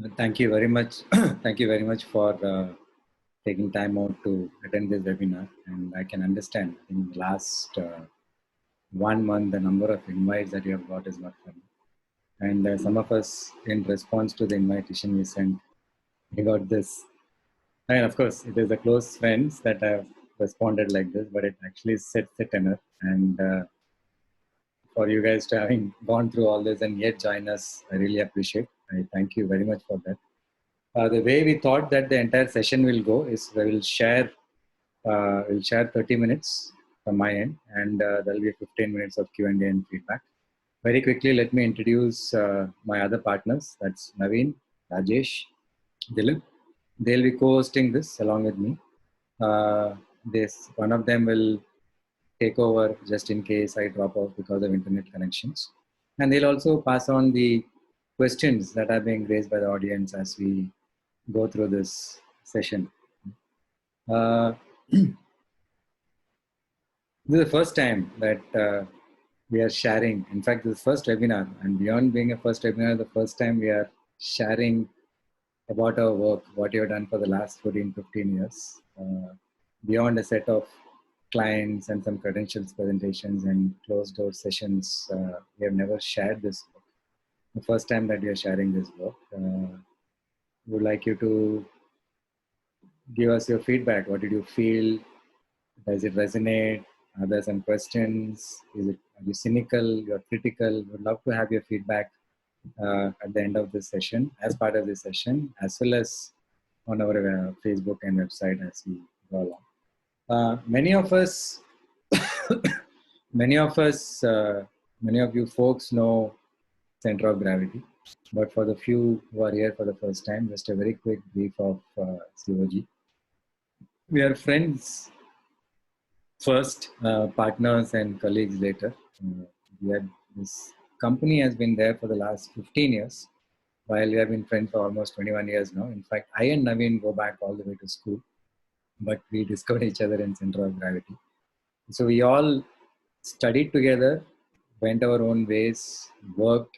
Thank you very much. Thank you very much for taking time out to attend this webinar. And I can understand in the last 1 month, the number of invites that you have got is not funny. And some of us, in response to the invitation we sent, we got this. And of course, it is the close friends that have responded like this, but it actually sets the tenor. And for you guys to having gone through all this and yet join us, I really appreciate. I thank you very much for that. The way we thought that the entire session will go is we'll share 30 minutes from my end, and there will be 15 minutes of Q&A and feedback. Very quickly, let me introduce my other partners. That's Naveen, Rajesh, Dilip. They'll be co-hosting this along with me. This one of them will take over just in case I drop off because of internet connections, and they'll also pass on the questions that are being raised by the audience as we go through this session. This is the first time that we are sharing. In fact, this is the first webinar, and beyond being a first webinar, the first time we are sharing about our work, what you have done for the last 14, 15 years. Beyond a set of clients and some credentials presentations and closed door sessions, we have never shared this work. The first time that we are sharing this work. We would like you to give us your feedback. What did you feel? Does it resonate? Are there some questions? Are you cynical? You're critical? We'd love to have your feedback at the end of this session, as part of this session, as well as on our Facebook and website as we go along. Many of you folks know Center of Gravity, but for the few who are here for the first time, just a very quick brief of COG. We are friends first, partners and colleagues later. This company has been there for the last 15 years, while we have been friends for almost 21 years now. In fact, I and Naveen go back all the way to school, but we discovered each other in Center of Gravity. So we all studied together, went our own ways, worked,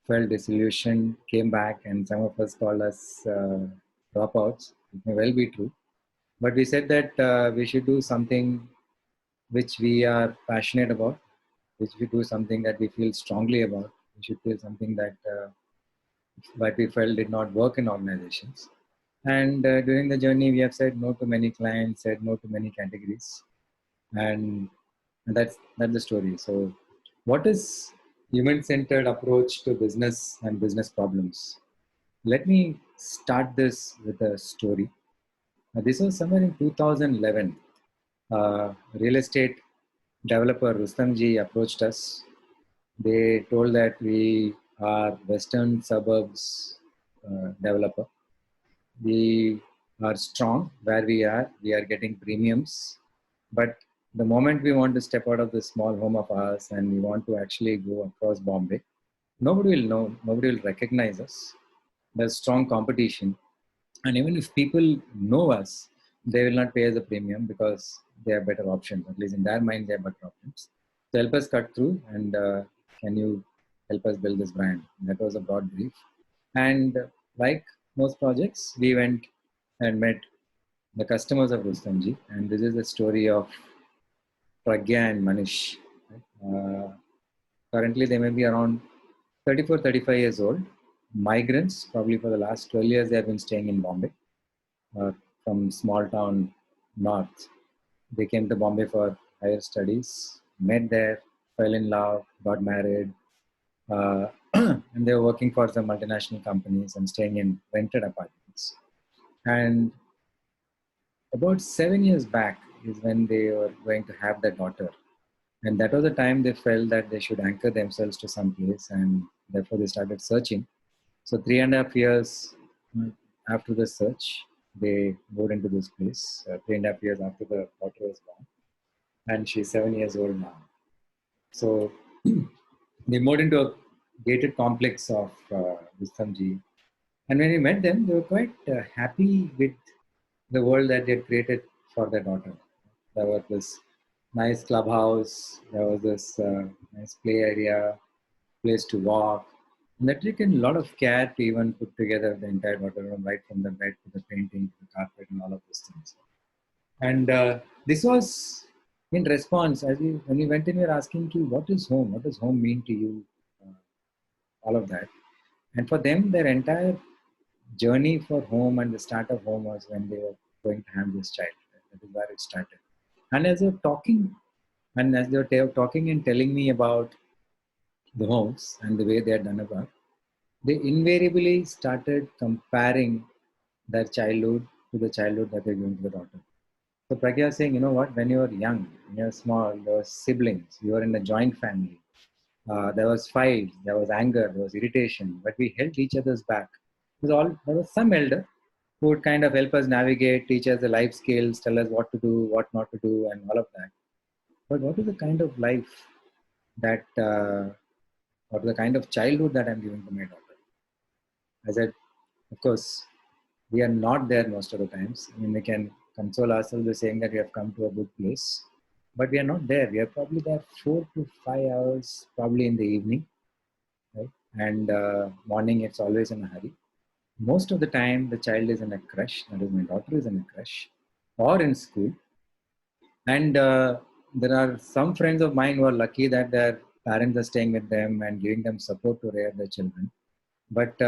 felt disillusioned, came back, and some of us called us dropouts. It may well be true. But we said that we should do something which we are passionate about, which we do something that we feel strongly about. We should feel something that we felt did not work in organizations. And during the journey, we have said no to many clients, said no to many categories, and that's the story. So, what is human-centered approach to business and business problems? Let me start this with a story. This was somewhere in 2011. Real estate developer Rustamji approached us. They told that we are western suburbs developer. We are strong where we are. We are getting premiums, but the moment we want to step out of the small home of ours and we want to actually go across Bombay, nobody will know. Nobody will recognize us. There's strong competition, and even if people know us, they will not pay us a premium because they have better options. At least in their mind, they have better options. So help us cut through, and can you help us build this brand? That was a broad brief. And like most projects, we went and met the customers of Rustamji, and this is the story of Pragya and Manish. Currently, they may be around 34, 35 years old. Migrants, probably for the last 12 years, they have been staying in Bombay from small town north. They came to Bombay for higher studies, met there, fell in love, got married, and they were working for some multinational companies and staying in rented apartments. And about 7 years back is when they were going to have their daughter. And that was the time they felt that they should anchor themselves to some place, and therefore they started searching. So 3.5 years after the search, they moved into this place. 3.5 years after the daughter was born, and she's 7 years old now. So they moved into a gated complex of Rustamji. And when we met them, they were quite happy with the world that they had created for their daughter. There was this nice clubhouse, there was this nice play area, place to walk, And that taken a lot of care to even put together the entire water, right from the bed to the painting to the carpet and all of those things. And this was in response, as we when we went in, we were asking you, what is home? What does home mean to you? All of that. And for them, their entire journey for home and the start of home was when they were going to have this child. That is where it started. And as they were talking, and as they were talking and telling me about the homes and the way they had done about, they invariably started comparing their childhood to the childhood that they're giving to the daughter. So Pragya was saying, you know what, when you were young, when you were small, there were siblings, you were in a joint family. There was fight, there was anger, there was irritation, but we held each other's back. There was some elder who would kind of help us navigate, teach us the life skills, tell us what to do, what not to do, and all of that. But what is the kind of life that, or the kind of childhood that I'm giving to my daughter? I said, of course, we are not there most of the times. I mean, we can console ourselves by saying that we have come to a good place, but we are not there. We are probably there 4 to 5 hours, probably in the evening, right? And morning, it's always in a hurry. Most of the time, the child is in a crush. That is, my daughter is in a crush or in school. And there are some friends of mine who are lucky that their parents are staying with them and giving them support to rear their children. But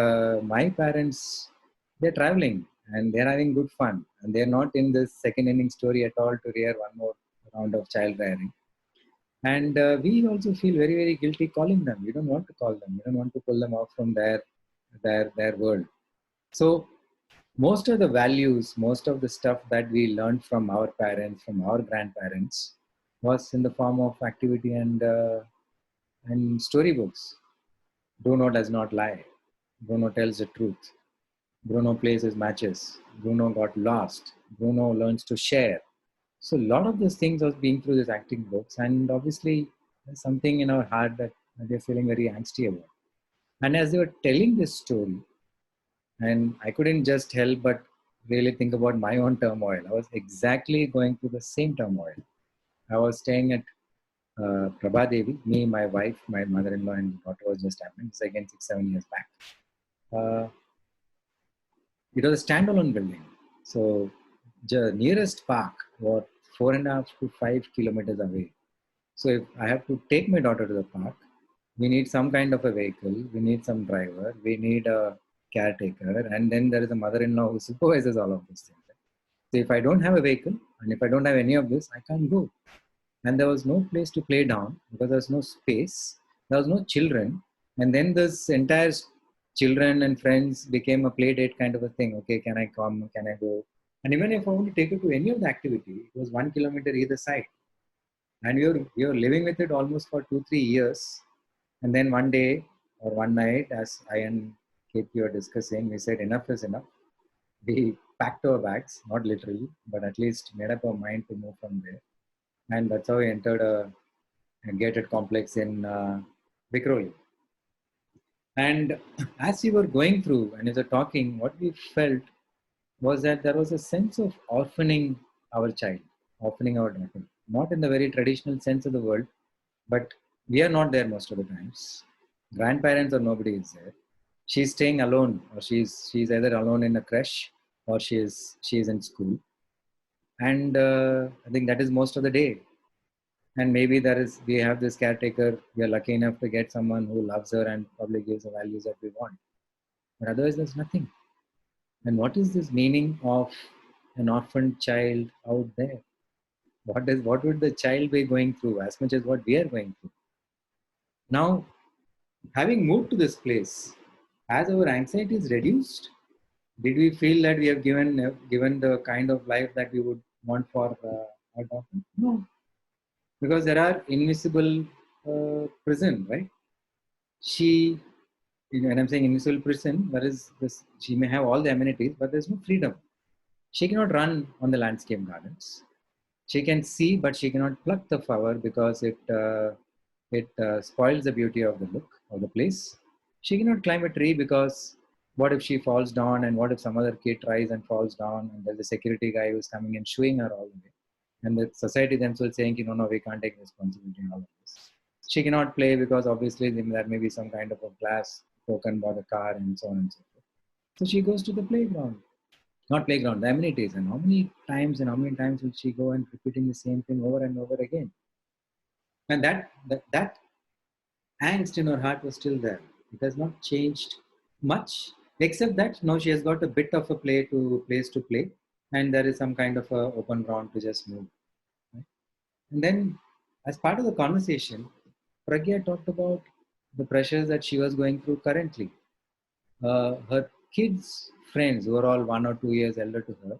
my parents, they're traveling and they're having good fun. And they're not in this second inning story at all to rear one more round of child rearing. And we also feel very, very guilty calling them. We don't want to call them. We don't want to pull them off from their world. So most of the values, most of the stuff that we learned from our parents, from our grandparents, was in the form of activity and storybooks. Bruno does not lie. Bruno tells the truth. Bruno plays his matches. Bruno got lost. Bruno learns to share. So a lot of those things was being through these acting books, and obviously there's something in our heart that we're feeling very angsty about. And as they were telling this story, and I couldn't just help but really think about my own turmoil. I was exactly going through the same turmoil. I was staying at Prabha Devi, me, my wife, my mother-in-law, and daughter was just happening. It's again 6, 7 years back. Uh, it was a standalone building. So the nearest park was 4.5 to 5 kilometers away. So if I have to take my daughter to the park, we need some kind of a vehicle, we need some driver, we need a caretaker, and then there is a mother-in-law who supervises all of these things. So if I don't have a vehicle and if I don't have any of this, I can't go. And there was no place to play down because there was no space, there was no children, and then this entire children and friends became a play date kind of a thing. Okay, can I come? Can I go? And even if I want to take her to any of the activity, it was 1 kilometer either side. And you're living with it almost for 2, 3 years. And then one day or one night, as I and KP were discussing, we said enough is enough. We packed our bags, not literally, but at least made up our mind to move from there. And that's how we entered a gated complex in Vikhroli. And as we were going through and as we were talking, what we felt was that there was a sense of orphaning our child, orphaning our daughter. Not in the very traditional sense of the word, but we are not there most of the times. Grandparents or nobody is there. She's staying alone, or she's either alone in a creche or she's in school. And I think that is most of the day. And maybe we have this caretaker. We are lucky enough to get someone who loves her and probably gives the values that we want. But otherwise, there's nothing. And what is this meaning of an orphaned child out there? What would the child be going through as much as what we are going through? Now, having moved to this place, has our anxiety is reduced? Did we feel that we have given the kind of life that we would want for our daughter? No, because there are invisible prison, right? She, when I'm saying invisible prison, there is this. She may have all the amenities, but there's no freedom. She cannot run on the landscape gardens. She can see, but she cannot pluck the flower because it spoils the beauty of the look of the place. She cannot climb a tree because what if she falls down, and what if some other kid tries and falls down, and there's a security guy who's coming and shooing her all the way, and the society themselves saying, no, we can't take responsibility in all of this. She cannot play because obviously there may be some kind of a glass spoken about the car and so on and so forth. So she goes to the playground, not playground, the amenities. And how many times will she go and repeating the same thing over and over again? And that angst in her heart was still there. It has not changed much, except that now she has got a bit of a place to play, and there is some kind of a open ground to just move. Right? And then, as part of the conversation, Pragya talked about the pressures that she was going through currently. Her kids' friends, who are all 1 or 2 years elder to her,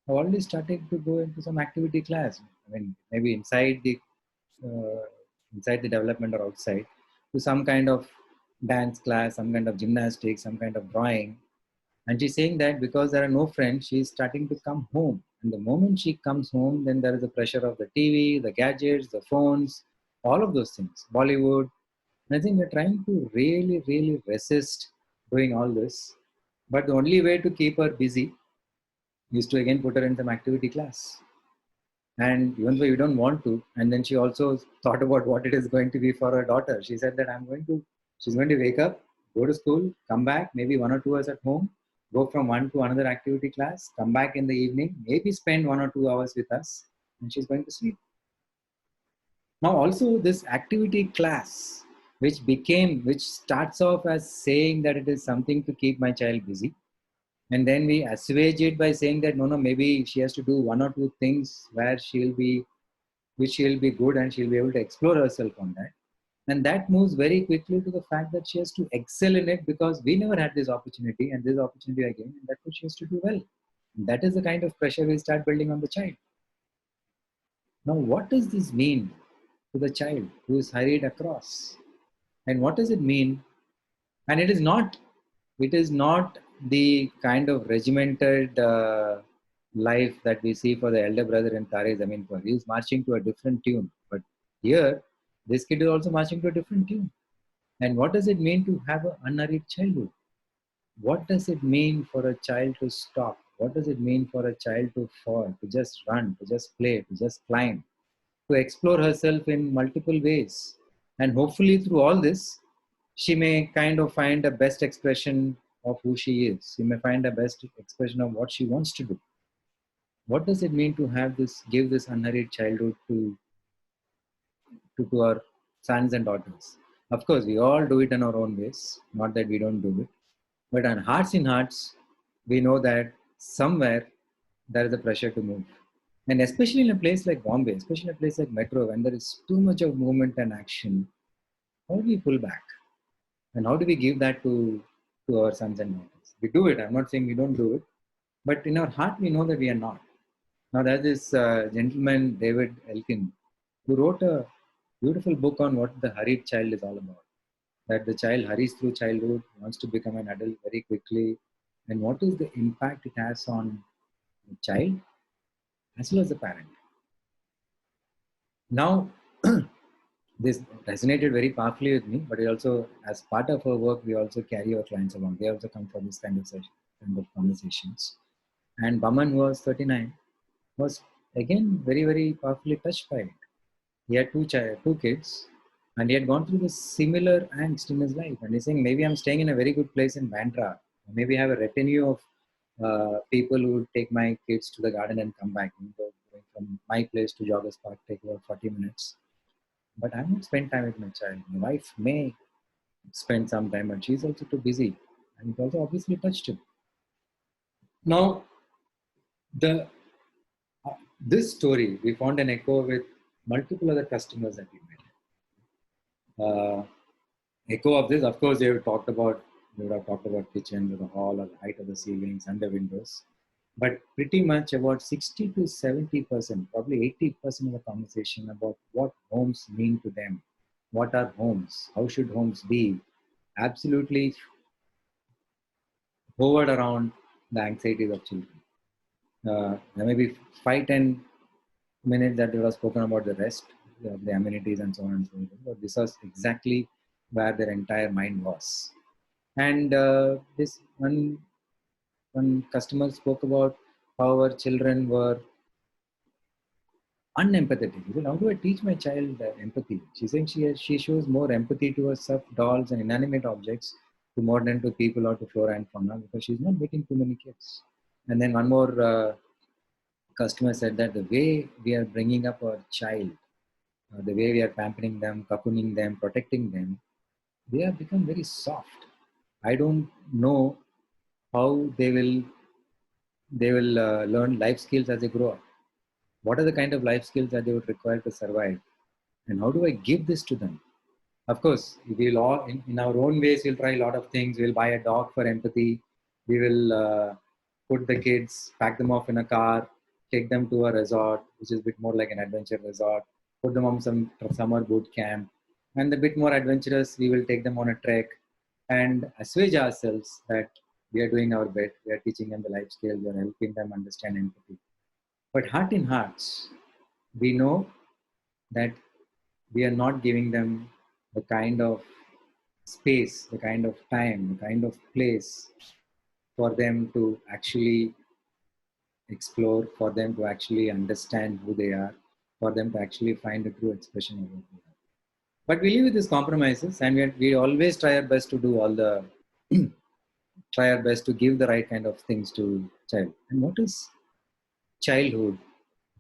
have already started to go into some activity class. I mean, maybe uh, inside the development or outside, to some kind of dance class, some kind of gymnastics, some kind of drawing. And she's saying that because there are no friends, she's starting to come home. And the moment she comes home, then there is the pressure of the TV, the gadgets, the phones, all of those things, Bollywood. And I think we're trying to really, really resist doing all this. But the only way to keep her busy is to again put her in some activity class. And even though you don't want to, and then she also thought about what it is going to be for her daughter. She said that she's going to wake up, go to school, come back, maybe 1 or 2 hours at home, go from one to another activity class, come back in the evening, maybe spend 1 or 2 hours with us, and she's going to sleep. Now, also this activity class, which starts off as saying that it is something to keep my child busy, and then we assuage it by saying that no, maybe she has to do 1 or 2 things where she'll be good and she'll be able to explore herself on that. And that moves very quickly to the fact that she has to excel in it because we never had this opportunity and this opportunity again, and that's what she has to do well. And that is the kind of pressure we start building on the child. Now, what does this mean to the child who is hurried across? And what does it mean? And it is not the kind of regimented life that we see for the elder brother in Tare Zameen Par. He is marching to a different tune. But here, this kid is also marching to a different tune. And what does it mean to have an unhurried childhood? What does it mean for a child to stop? What does it mean for a child to fall, to just run, to just play, to just climb, to explore herself in multiple ways? And hopefully, through all this, she may kind of find a best expression of who she is. She may find a best expression of what she wants to do. What does it mean to give this unhurried childhood to our sons and daughters? Of course, we all do it in our own ways, not that we don't do it. But on hearts in hearts, we know that somewhere there is a pressure to move. And especially in a place like Bombay, especially in a place like Metro, when there is too much of movement and action, how do we pull back? And how do we give that to our sons and daughters? We do it. I'm not saying we don't do it. But in our heart, we know that we are not. Now, there's this gentleman, David Elkin, who wrote a beautiful book on what the hurried child is all about. That the child hurries through childhood, wants to become an adult very quickly, and what is the impact it has on the child as well as the parent. Now, this resonated very powerfully with me, but it also, as part of our work, we also carry our clients along. They also come for this kind of session, kind of conversations. And Baman, who was 39, was again very, very powerfully touched by it. He had two kids, and he had gone through this similar angst in his life. And he's saying, maybe I'm staying in a very good place in Bandra. Maybe I have a retinue of people who would take my kids to the garden and come back. Going from my place to Joggers Park take about 40 minutes. But I won't spend time with my child. My wife may spend some time, but she's also too busy. And it also obviously touched him. Now, the this story, we found an echo with multiple other customers that we met. Echo of this, of course, they would have talked about kitchens, or the hall, or the height of the ceilings and the windows. But pretty much about 60 to 70%, probably 80% of the conversation about what homes mean to them. What are homes? How should homes be? Absolutely hovered around the anxieties of children. There may be 5-10 minutes that was spoken about the rest, the amenities and so on and so on. But this was exactly where their entire mind was. And this one customer spoke about how our children were unempathetic. He said, how do I teach my child empathy? She's saying she shows more empathy towards stuffed dolls and inanimate objects to more than to people or to flora and fauna because she's not getting too many kids. And then one more customer said that the way we are bringing up our child, the way we are pampering them, cocooning them, protecting them, they have become very soft. I don't know how they will learn life skills as they grow up. What are the kind of life skills that they would require to survive? And how do I give this to them? Of course, we'll all, in our own ways, we'll try a lot of things. We'll buy a dog for empathy. We will put the kids, pack them off in a car, take them to a resort, which is a bit more like an adventure resort, put them on some summer boot camp. And a bit more adventurous, we will take them on a trek and assuage ourselves that we are doing our bit. We are teaching them the life skills, we are helping them understand empathy. But heart in hearts, we know that we are not giving them the kind of space, the kind of time, the kind of place for them to actually explore, for them to actually understand who they are, for them to actually find a true expression of who they are. But we live with these compromises, and we always try our best to do all the try our best to give the right kind of things to child. And what is childhood?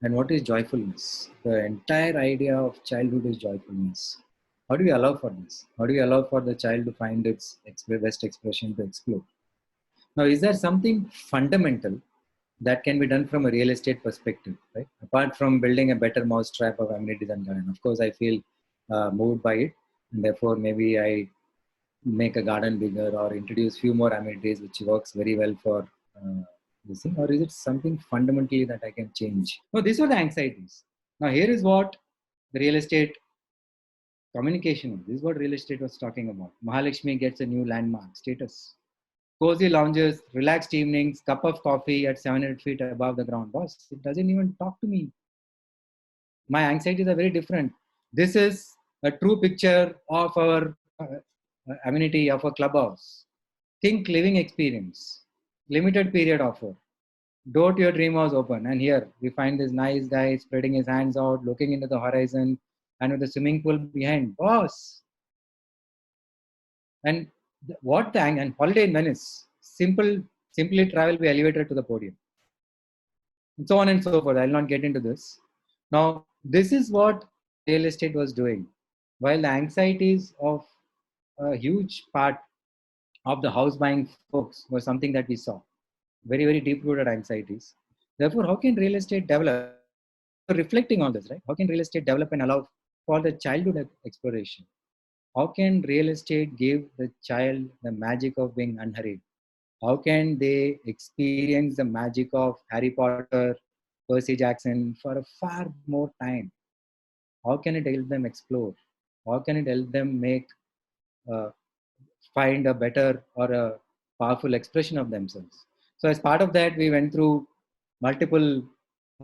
And what is joyfulness? The entire idea of childhood is joyfulness. How do we allow for this? How do we allow for the child to find its best expression to explore? Now, is there something fundamental that can be done from a real estate perspective, right? Apart from building a better mousetrap of amenities and garden. Of course, I feel moved by it, and therefore maybe I make a garden bigger or introduce few more amenities, which works very well for this thing. Or is it something fundamentally that I can change? No, these are the anxieties. Now, here is what the real estate communication was. This is what real estate was talking about. Mahalakshmi gets a new landmark status. Cozy lounges, relaxed evenings, cup of coffee at 700 feet above the ground. Boss, it doesn't even talk to me. My anxieties are very different. This is a true picture of our amenity of a clubhouse. Think living experience, limited period offer. Door to your dream house open. And here we find this nice guy spreading his hands out, looking into the horizon, and with the swimming pool behind. Boss. And and holiday in Venice. Simply travel by elevator to the podium. And so on and so forth. I'll not get into this. Now, this is what real estate was doing. While the anxieties of a huge part of the house buying folks was something that we saw. Very, very deep rooted anxieties. Therefore, how can real estate develop? Reflecting on this, right? How can real estate develop and allow for the childhood exploration? How can real estate give the child the magic of being unhurried? How can they experience the magic of Harry Potter, Percy Jackson for a far more time? How can it help them explore? How can it help them uh, find a better or a powerful expression of themselves? So as part of that, we went through multiple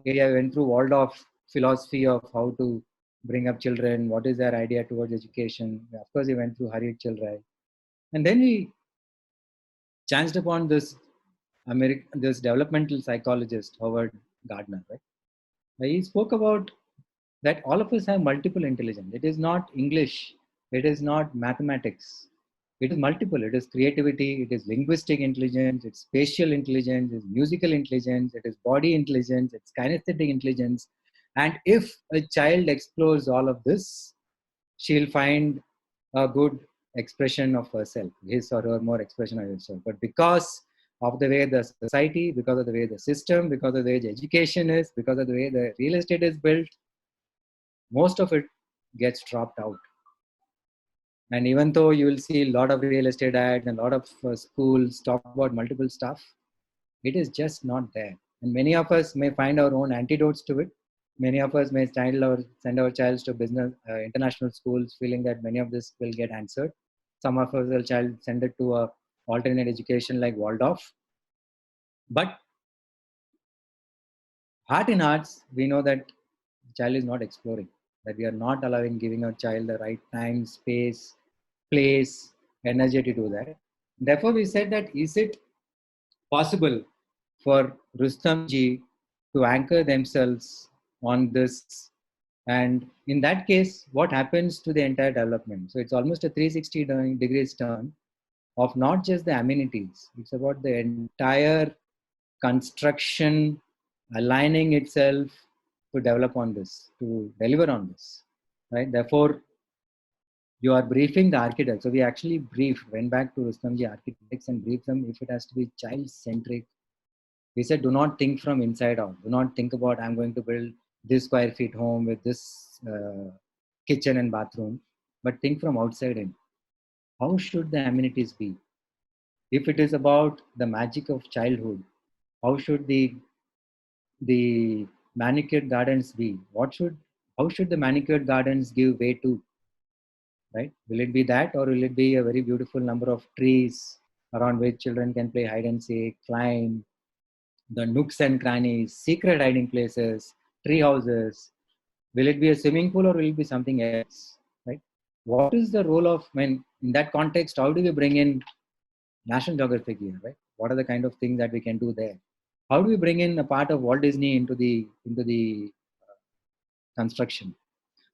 areas. We went through Waldorf philosophy of how to bring up children, what is their idea towards education. Of course, we went through Harriet Chilrai. And then we chanced upon this developmental psychologist, Howard Gardner, right? He spoke about that all of us have multiple intelligence. It is not English, it is not mathematics. It is multiple. It is creativity, it is linguistic intelligence, it's spatial intelligence, it's musical intelligence, it is body intelligence, it's kinesthetic intelligence. And if a child explores all of this, she'll find a good expression of herself, his or her more expression of herself. But because of the way the society, because of the way the system, because of the way the education is, because of the way the real estate is built, most of it gets dropped out. And even though you will see a lot of real estate ads and a lot of schools talk about multiple stuff, it is just not there. And many of us may find our own antidotes to it. Many of us may send our child to business international schools, feeling that many of this will get answered. Some of us will send it to a alternate education like Waldorf. But heart in hearts, we know that the child is not exploring, that we are not giving our child the right time, space, place, energy to do that. Therefore, we said that is it possible for Rustamji to anchor themselves on this? And in that case, what happens to the entire development? So it's almost a 360 degrees turn of not just the amenities. It's about the entire construction aligning itself to develop on this, to deliver on this, right? Therefore, you are briefing the architect. So we actually briefed, went back to Rustomji architects and briefed them if it has to be child-centric. We said, do not think from inside out. Do not think about, I'm going to build this square feet home with this kitchen and bathroom, but think from outside in. How should the amenities be? If it is about the magic of childhood, how should the manicured gardens be? How should the manicured gardens give way to? Right? Will it be that, or will it be a very beautiful number of trees around which children can play hide and seek, climb, the nooks and crannies, secret hiding places, tree houses? Will it be a swimming pool or will it be something else? Right? What is the role of, when in that context, how do we bring in National Geographic here, right? What are the kind of things that we can do there? How do we bring in a part of Walt Disney into the construction?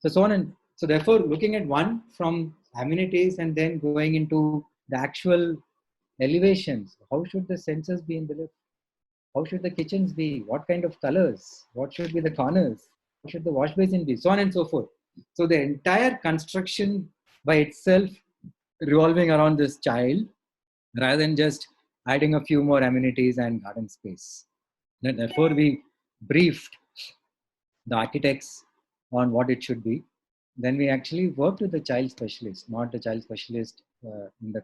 So on and so therefore, looking at one from amenities and then going into the actual elevations. How should the sensors be in the lift? How should the kitchens be? What kind of colors? What should be the corners? What should the wash basin be? So on and so forth. So the entire construction by itself revolving around this child rather than just adding a few more amenities and garden space. And therefore, we briefed the architects on what it should be. Then we actually worked with the child specialist, not the child specialist in the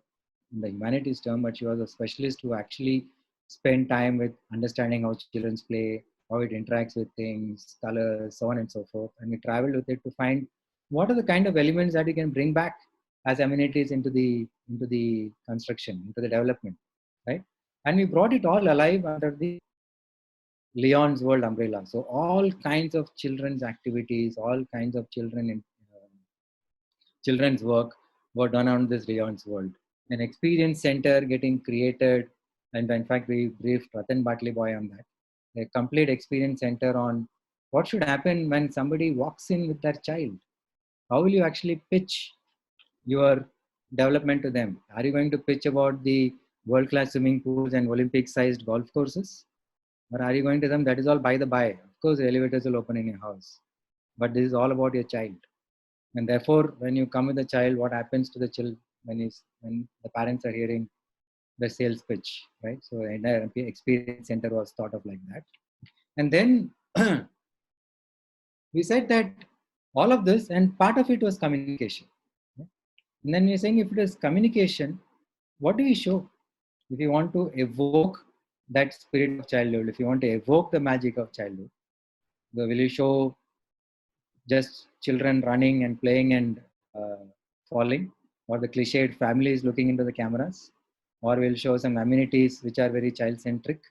humanities term, but she was a specialist who actually spent time with understanding how children play, how it interacts with things, colors, so on and so forth. And we traveled with it to find what are the kind of elements that we can bring back as amenities into the construction, into the development, right? And we brought it all alive under the Leon's World umbrella. So all kinds of children's activities, all kinds of children's work were done on this Leon's World. An experience center getting created, and in fact we briefed Ratan Batley Boy on that. A complete experience center on what should happen when somebody walks in with their child. How will you actually pitch your development to them? Are you going to pitch about the world-class swimming pools and Olympic-sized golf courses? Or are you going to them, that is all by the by? Of course, the elevators will open in your house. But this is all about your child. And therefore, when you come with the child, what happens to the child when the parents are hearing the sales pitch, right? So the entire experience center was thought of like that. And then we said that all of this, and part of it was communication. Right? And then we're saying if it is communication, what do we show? If you want to evoke that spirit of childhood, if you want to evoke the magic of childhood, will you show just children running and playing and falling, or the cliched families looking into the cameras, or we'll show some amenities which are very child-centric?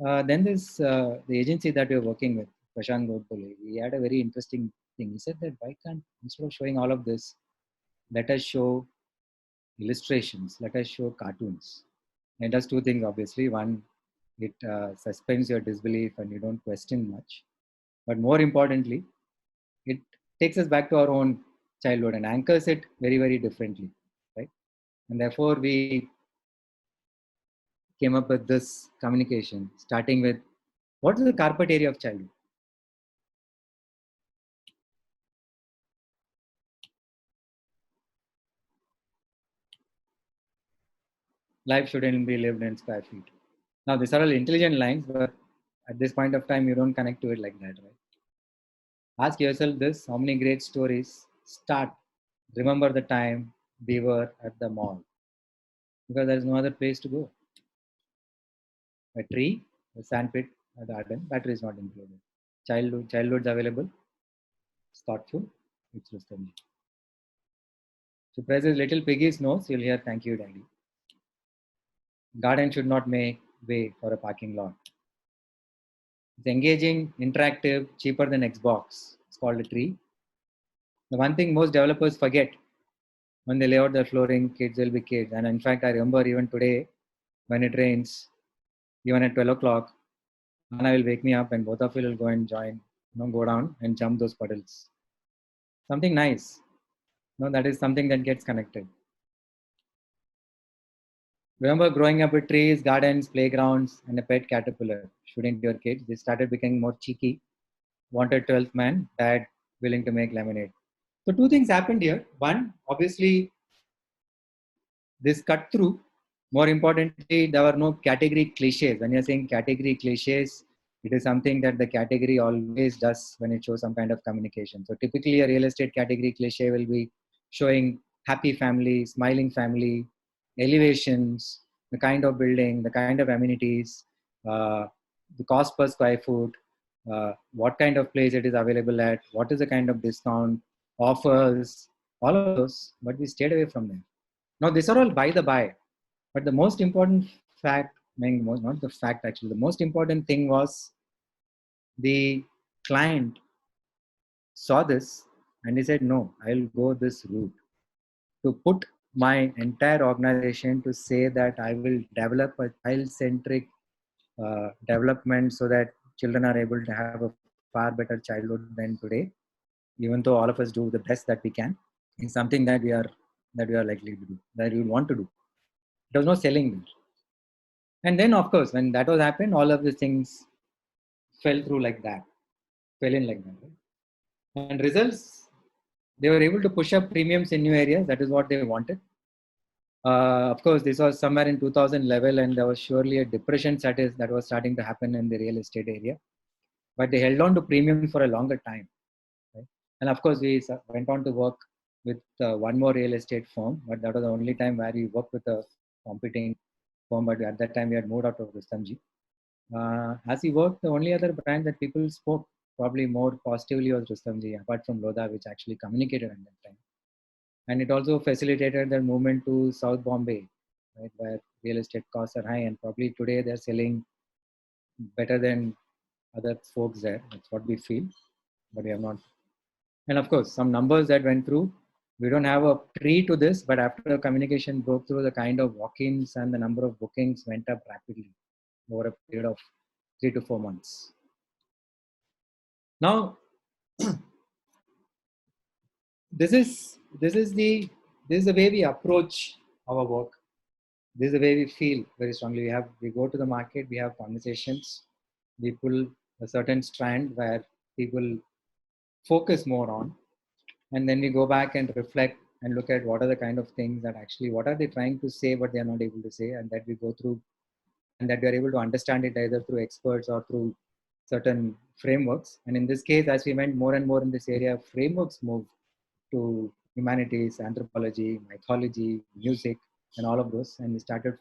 Then there's the agency that we're working with, Prashant Godbole. He had a very interesting thing. He said that why can't, instead of showing all of this, let us show illustrations, let us show cartoons. And it does two things, obviously. One, it suspends your disbelief and you don't question much. But more importantly, it takes us back to our own childhood and anchors it very, very differently, right? And therefore, we came up with this communication, starting with what is the carpet area of childhood? Life shouldn't be lived in square feet. Now, these are all intelligent lines, but at this point of time, you don't connect to it like that, right? Ask yourself this: how many great stories start? Remember the time we were at the mall, because there is no other place to go. A tree, a sandpit, a garden, battery is not included. Childhood's available. It's thoughtful. It's Rustomji. So press his little piggy's nose, you'll hear thank you, daddy. Garden should not make way for a parking lot. It's engaging, interactive, cheaper than Xbox. It's called a tree. The one thing most developers forget when they lay out their flooring, kids will be kids. And in fact, I remember even today, when it rains, even at 12 o'clock, Anna will wake me up and both of you will go and join, go down and jump those puddles. Something nice. That is something that gets connected. Remember growing up with trees, gardens, playgrounds, and a pet caterpillar. Shouldn't your kids? They started becoming more cheeky. Wanted 12th man, dad willing to make lemonade. So two things happened here. One, obviously, this cut through. More importantly, there were no category cliches. When you're saying category cliches, it is something that the category always does when it shows some kind of communication. So typically, a real estate category cliche will be showing happy family, smiling family, elevations, the kind of building, the kind of amenities, uh, the cost per square foot, what kind of place it is available at, what is the kind of discount, offers, all of those. But we stayed away from them. Now, these are all by the by. But the most important fact, not the fact actually, the most important thing was the client saw this and he said, no, I'll go this route to put my entire organization to say that I will develop a child-centric development so that children are able to have a far better childhood than today, even though all of us do the best that we can, is something that we are likely to do, that we would want to do. There was no selling there. And then, of course, when that was happened, all of these things fell through like that, fell in like that. Right? And results, they were able to push up premiums in new areas. That is what they wanted. Of course, this was somewhere in 2000 level, and there was surely a depression that was starting to happen in the real estate area. But they held on to premium for a longer time. Right? And of course, we went on to work with one more real estate firm, but that was the only time where we worked with a competing firm. But at that time, we had moved out of Rustomjee. As he worked, the only other brand that people spoke probably more positively was Rustomjee, apart from Lodha, which actually communicated at that time. And it also facilitated their movement to South Bombay, right, where real estate costs are high, and probably today they're selling better than other folks there. That's what we feel, but we have not. And of course, some numbers that went through. We don't have a tree to this, but after the communication broke through, the kind of walk-ins and the number of bookings went up rapidly over a period of 3 to 4 months. Now, this is the way we approach our work. This is the way we feel very strongly. We go to the market, we have conversations, we pull a certain strand where people focus more on, and then we go back and reflect and look at what are the kind of things that actually, what are they trying to say but they are not able to say, and that we go through, and that we are able to understand it either through experts or through certain frameworks. And in this case, as we went more and more in this area, frameworks moved to humanities, anthropology, mythology, music, and all of those. And we started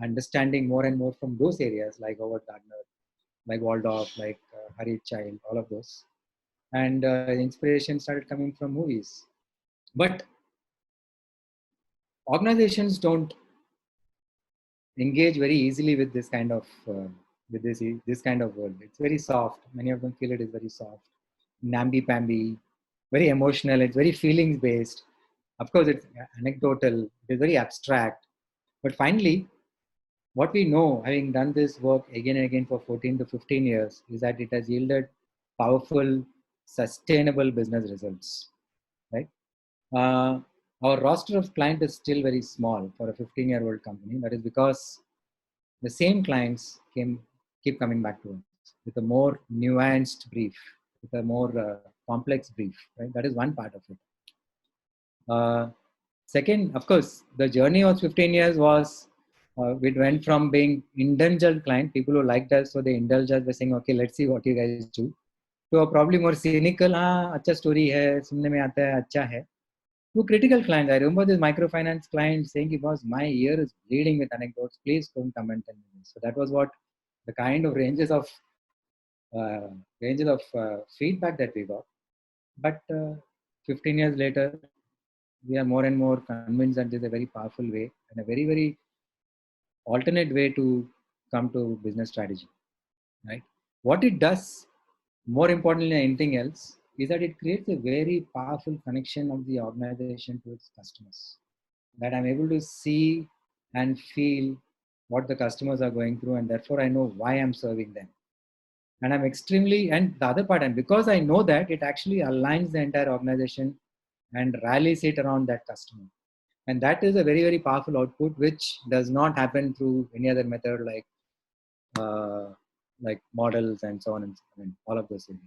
understanding more and more from those areas like Howard Gardner, like Waldorf, like Harriet Child, all of those. And inspiration started coming from movies. But organizations don't engage very easily with this kind of this kind of world. It's very soft. Many of them feel it is very soft, namby-pamby, very emotional. It's very feelings based. Of course, it's anecdotal. It is very abstract. But finally, what we know, having done this work again and again for 14 to 15 years, is that it has yielded powerful, sustainable business results. Right? Our roster of clients is still very small for a 15-year-old company. That is because the same clients keep coming back to us with a more nuanced brief, with a more complex brief. Right? That is one part of it. Second, of course, the journey of 15 years was we went from being indulgent client, people who liked us, so they indulged us by saying, okay, let's see what you guys do, to a probably more cynical, acha story hai, sunne mein aata hai, acha hai. To critical clients, I remember this microfinance client saying, boss, my ear is bleeding with anecdotes, please don't comment on this. So that was what the kind of feedback that we got. But 15 years later, we are more and more convinced that this is a very powerful way and a very, very alternate way to come to business strategy, right? What it does, more importantly than anything else, is that it creates a very powerful connection of the organization to its customers. That I'm able to see and feel what the customers are going through, and therefore I know why I'm serving them. And and the other part, and because I know that, it actually aligns the entire organization and rallies it around that customer. And that is a very, very powerful output, which does not happen through any other method uh, like models and so on and so on, all of those things.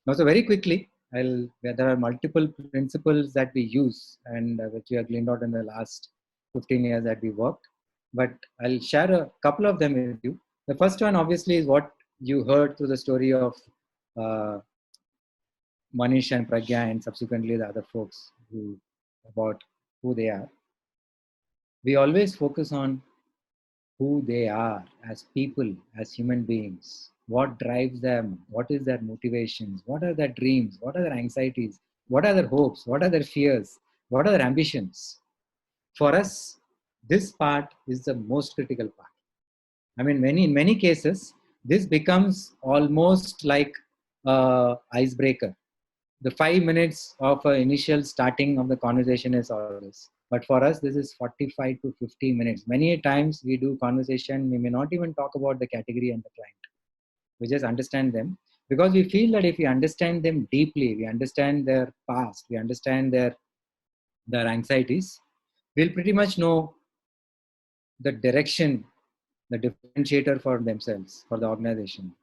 Now, so very quickly, there are multiple principles that we use and which we have gleaned out in the last 15 years that we worked. But I'll share a couple of them with you. The first one, obviously, is what you heard through the story of uh, Manish and Pragya and subsequently the other folks about who they are. We always focus on who they are as people, as human beings, what drives them, what is their motivations, what are their dreams, what are their anxieties, what are their hopes, what are their fears, what are their ambitions. For us, this part is the most critical part. I mean, in many cases, this becomes almost like a icebreaker. The 5 minutes of initial starting of the conversation is all this. But for us, this is 45 to 50 minutes. Many times we do conversation, we may not even talk about the category and the client. We just understand them because we feel that if we understand them deeply, we understand their past, we understand their anxieties, we'll pretty much know the direction, the differentiator for themselves, for the organization.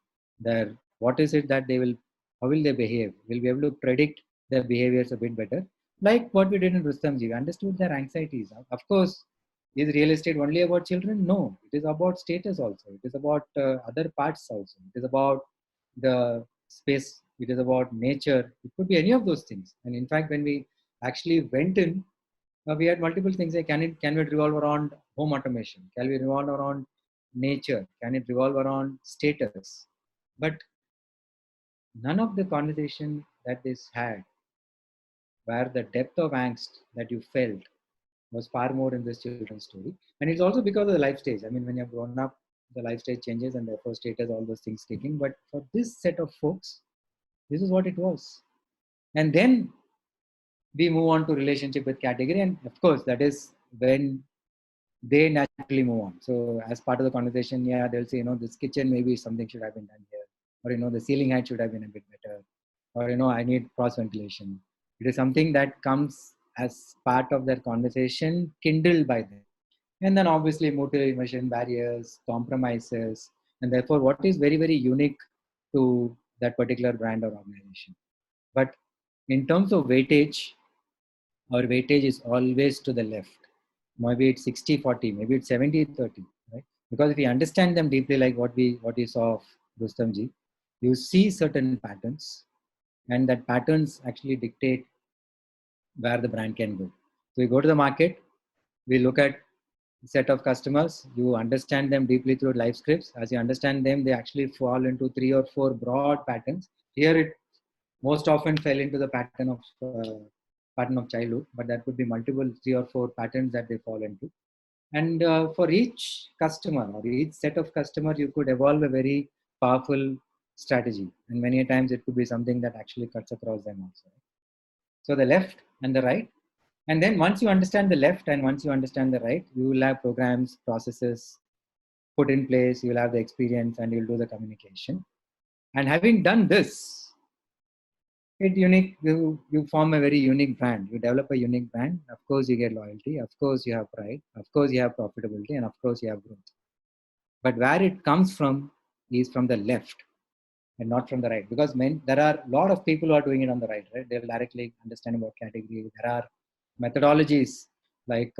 What is it that they will, how will they behave? We'll be able to predict their behaviors a bit better. Like what we did in Rustomji, we understood their anxieties. Of course, is real estate only about children? No, it is about status also. It is about other parts also. It is about the space. It is about nature. It could be any of those things. And in fact, when we actually went in, we had multiple things like can it revolve around home automation? Can we revolve around nature? Can it revolve around status? But none of the conversation that this had, where the depth of angst that you felt was far more in this children's story. And it's also because of the life stage. I mean, when you've grown up, the life stage changes and therefore status, all those things kicking. But for this set of folks, this is what it was. And then we move on to relationship with category. And of course, that is when they naturally move on. So as part of the conversation, yeah, they'll say, this kitchen maybe something should have been done here, or the ceiling height should have been a bit better, or I need cross ventilation. It is something that comes as part of their conversation, kindled by them, and then obviously motivation barriers, compromises, and therefore what is very, very unique to that particular brand or organization. But in terms of weightage, our weightage is always to the left. Maybe it's 60-40, maybe it's 70-30, right? Because if you understand them deeply, like what you saw of Rustomji, you see certain patterns, and that patterns actually dictate where the brand can go. So you go to the market, we look at a set of customers, you understand them deeply through life scripts. As you understand them, they actually fall into 3 or 4 broad patterns. Here it most often fell into the pattern of childhood, but there could be multiple 3 or 4 patterns that they fall into. And for each customer or each set of customers, you could evolve a very powerful strategy. And many times it could be something that actually cuts across them also. So the left and the right. And then once you understand the left and once you understand the right, you will have programs, processes put in place, you will have the experience, and you'll do the communication. And having done this, you form a very unique brand. You develop a unique brand. Of course, you get loyalty. Of course, you have pride. Of course, you have profitability. And of course, you have growth. But where it comes from is from the left and not from the right. Because there are a lot of people who are doing it on the right. They'll directly understand about category. There are methodologies like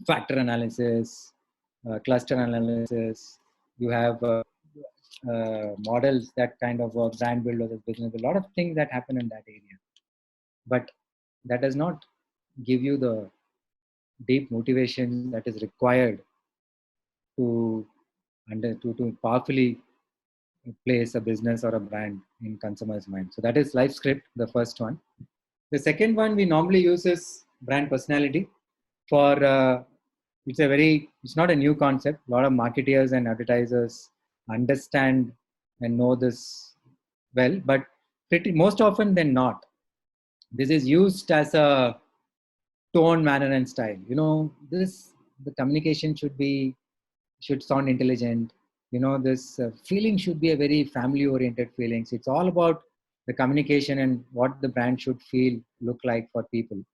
factor analysis, cluster analysis. You have models that kind of work, brand builders, business, a lot of things that happen in that area. But that does not give you the deep motivation that is required to powerfully place a business or a brand in consumers' mind. So that is life script, the first one. The second one we normally use is brand personality. It's not a new concept. A lot of marketeers and advertisers understand and know this well, but most often than not, this is used as a tone, manner, and style. The communication should sound intelligent. This feeling should be a very family-oriented feelings. It's all about the communication and what the brand should look like for people.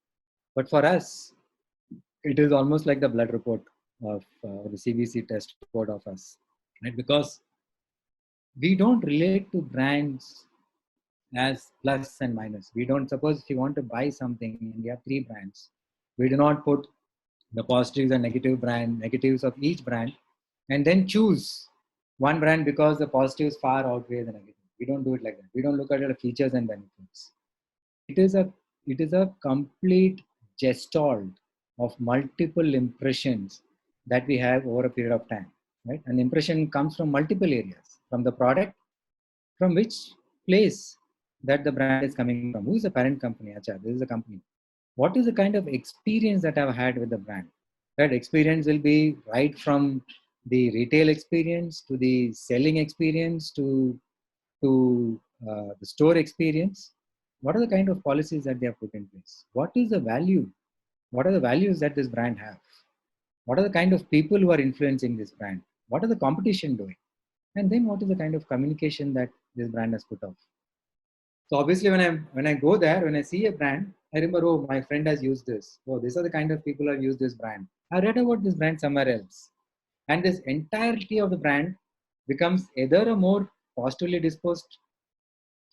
But for us, it is almost like the blood report of the CBC test report of us, right? Because we don't relate to brands as plus and minus. We don't, suppose if you want to buy something and we have three brands, we do not put the positives and negatives of each brand and then choose one brand because the positives far outweigh the negative. We don't do it like that. We don't look at the features and benefits. It is a complete gestalt of multiple impressions that we have over a period of time, right? An impression comes from multiple areas, from the product, from which place that the brand is coming from. Who is the parent company? Acha, this is a company. What is the kind of experience that I've had with the brand? That experience will be right from the retail experience to the selling experience to the store experience. What are the kind of policies that they have put in place? What is the value? What are the values that this brand have? What are the kind of people who are influencing this brand? What are the competition doing? And then what is the kind of communication that this brand has put off? So obviously, when I go there, when I see a brand, I remember, oh, my friend has used this. Oh, these are the kind of people who have used this brand. I read about this brand somewhere else, and this entirety of the brand becomes either a more positively disposed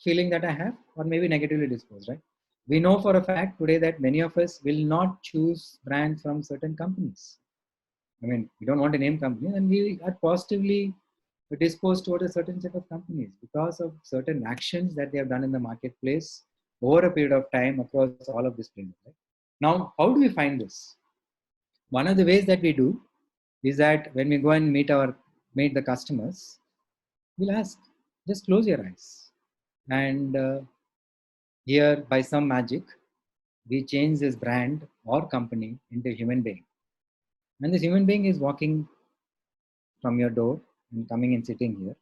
feeling that I have, or maybe negatively disposed. Right? We know for a fact today that many of us will not choose brands from certain companies. I mean, we don't want to name companies, and we are positively disposed toward a certain set of companies because of certain actions that they have done in the marketplace over a period of time across all of this planet. Right? Now, how do we find this? One of the ways that we do is that when we go and meet the customers, we'll ask, just close your eyes, and here by some magic, we change this brand or company into a human being, and this human being is walking from your door and coming and sitting here.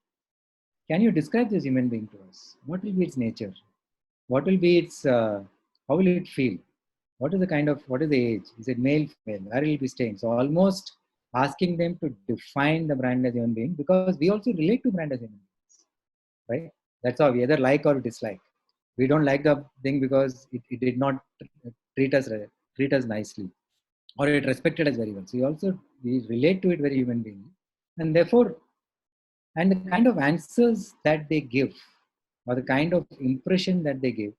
Can you describe this human being to us? What will be its nature? What will be its, how will it feel? What is the age? Is it male, female? Where will it be staying? So almost asking them to define the brand as a human being, because we also relate to brand as human beings, right? That's how we either like or dislike. We don't like the thing because it did not treat us treat us nicely, or it respected us very well. So we relate to it very human being, and therefore, and the kind of answers that they give, or the kind of impression that they give,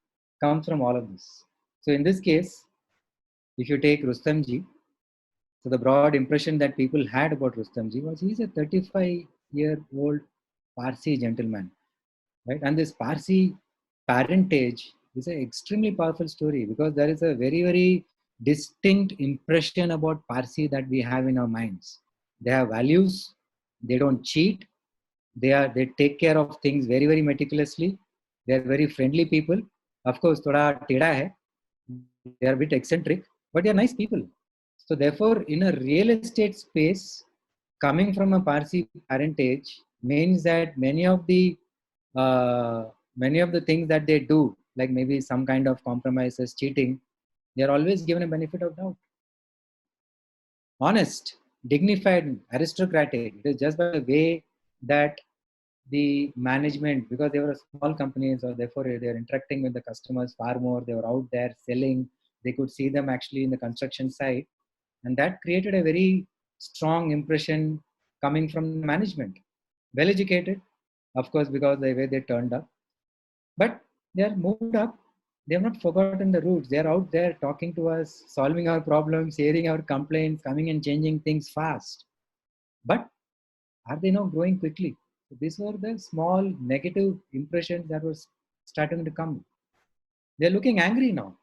comes from all of this. So in this case, if you take Rustamji, so the broad impression that people had about Rustamji was he's a 35-year-old Parsi gentleman, right? And this Parsi parentage is an extremely powerful story, because there is a very, very distinct impression about Parsi that we have in our minds. They have values, they don't cheat, they take care of things very, very meticulously. They are very friendly people. Of course, thoda teda hai. They are a bit eccentric, but they are nice people. So therefore, in a real estate space, coming from a Parsi parentage means that many of the things that they do, like maybe some kind of compromises, cheating, they are always given a benefit of doubt. Honest, dignified, aristocratic. It is just by the way that the management, because they were small companies, or therefore they are interacting with the customers far more. They were out there selling. They could see them actually in the construction site, and that created a very strong impression coming from management. Well educated, of course, because the way they turned up, but they are moved up. They have not forgotten the roots. They are out there talking to us, solving our problems, hearing our complaints, coming and changing things fast. But are they now growing quickly? So these were the small negative impressions that was starting to come. They're looking angry now.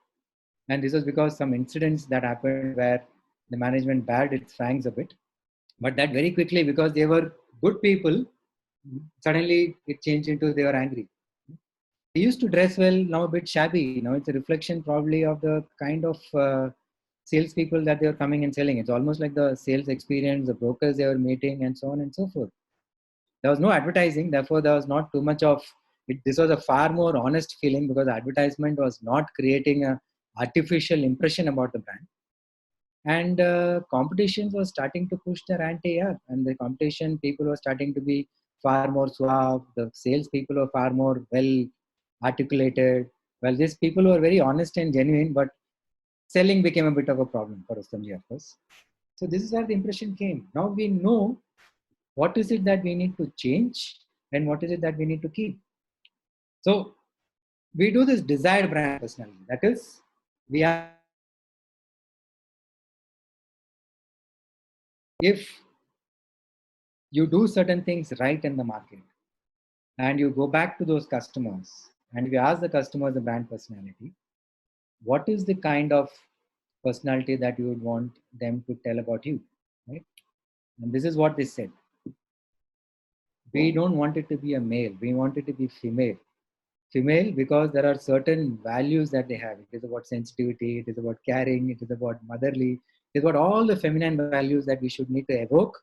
And this was because some incidents that happened where the management bared its fangs a bit. But that very quickly, because they were good people, suddenly it changed into they were angry. They used to dress well, now a bit shabby. Now it's a reflection probably of the kind of salespeople that they were coming and selling. It's almost like the sales experience, the brokers they were meeting, and so on and so forth. There was no advertising, therefore there was not too much of it. This was a far more honest feeling, because advertisement was not creating a artificial impression about the brand. And competitions was starting to push their ante up, and the competition people were starting to be far more suave. The sales people were far more well articulated. Well, these people were very honest and genuine, but selling became a bit of a problem for Rustomji, of course. So this is where the impression came. Now we know what is it that we need to change and what is it that we need to keep. So we do this desired brand personality. That is, we are, if you do certain things right in the market and you go back to those customers and you ask the customers the brand personality, what is the kind of personality that you would want them to tell about you, right? And this is what they said. We don't want it to be a male. We want it to be female. Female because there are certain values that they have. It is about sensitivity. It is about caring. It is about motherly. It is about all the feminine values that we should need to evoke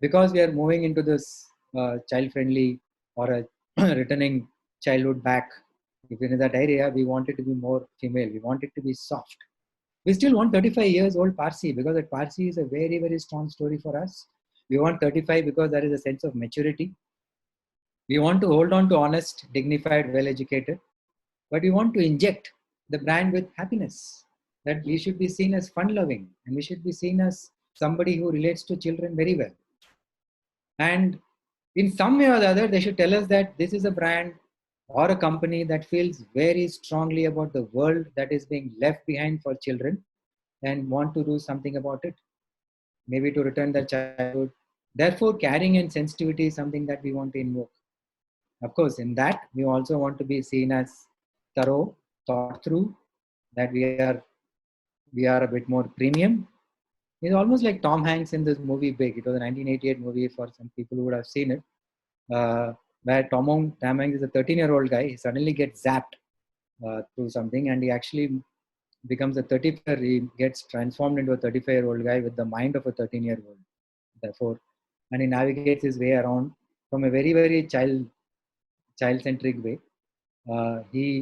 because we are moving into this child-friendly or a returning childhood back. If in that area, we want it to be more female. We want it to be soft. We still want 35 years old Parsi because that Parsi is a very, very strong story for us. We want 35 because there is a sense of maturity. We want to hold on to honest, dignified, well-educated, but we want to inject the brand with happiness. That we should be seen as fun-loving and we should be seen as somebody who relates to children very well. And in some way or the other, they should tell us that this is a brand or a company that feels very strongly about the world that is being left behind for children and want to do something about it, maybe to return their childhood. Therefore, caring and sensitivity is something that we want to invoke. Of course, in that, we also want to be seen as thorough, thought through, that we are a bit more premium. It's almost like Tom Hanks in this movie Big. It was a 1988 movie for some people who would have seen it, where Tom Hanks is a 13-year-old guy. He suddenly gets zapped through something and he actually becomes a 35, he gets transformed into a 35-year-old guy with the mind of a 13-year-old. Therefore, and he navigates his way around from a very, very child-centric way.